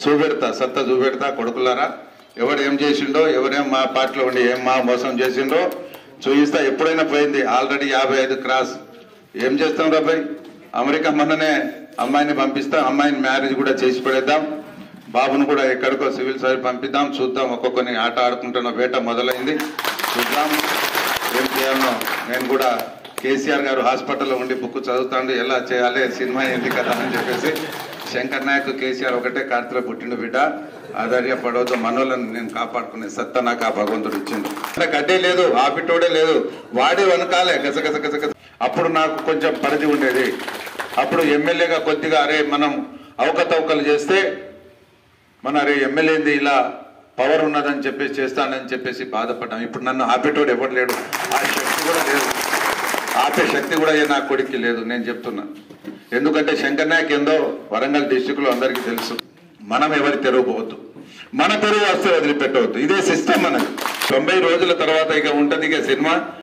చూపెడతా, సత్తా చూపెడతా. కొడుకులారా, ఎవడు ఏం చేసిండో, ఎవరేం మా పార్టీలో ఉండి ఏం మా మోసం చేసిండో చూయిస్తా. ఎప్పుడైనా పోయింది ఆల్రెడీ 55 క్రాస్. ఏం చేస్తాం రాబాయ్? అమెరికా మొన్ననే అమ్మాయిని పంపిస్తాం, అమ్మాయిని మ్యారేజ్ కూడా చేసి పడేద్దాం. బాబును కూడా ఎక్కడికో సివిల్ సర్వీస్ పంపిద్దాం. చూద్దాం, ఒక్కొక్కరిని ఆట ఆడుకుంటున్న వేట మొదలైంది. చూద్దాం ఏం చేయాలనో. నేను కూడా కేసీఆర్ గారు హాస్పిటల్లో ఉండి బుక్ చదువుతాండు, ఎలా చేయాలి, సినిమా ఏంటి కదా అని చెప్పేసి. శంకర్ నాయక్ కేసీఆర్ ఒకటే కార్తీలో పుట్టిండు బిడ్డ, ఆధార్యపడవద్దు, మనోళ్ళని నేను కాపాడుకునే సత్తా నాకు ఆ భగవంతుడు ఇచ్చిండు. గడ్డే లేదు, ఆపిటోడే లేదు, వాడే వనకాలే గసగస గసగస. అప్పుడు నాకు కొంచెం పరిధి ఉండేది. అప్పుడు ఎమ్మెల్యేగా కొద్దిగా అరే మనం అవకతవకలు చేస్తే మన అరే ఎమ్మెల్యేది ఇలా పవర్ ఉన్నదని చెప్పేసి చేస్తానని చెప్పేసి బాధపడ్డాం. ఇప్పుడు నన్ను ఆపేటోడు ఎవరు లేడు, ఆ శక్తి కూడా లేదు, ఆపే శక్తి కూడా నా కొడుక్కి లేదు. నేను చెప్తున్నా, ఎందుకంటే శంకర్ నాయక్ ఏందో వరంగల్ డిస్టిక్ లో అందరికీ తెలుసు. మనం ఎవరి తెరువు పోవద్దు, మన తెరువు వస్తే వదిలిపెట్టవద్దు. ఇదే సిస్టమ్ మనది. 90 రోజుల తర్వాత ఇక ఉంటది ఇక సినిమా.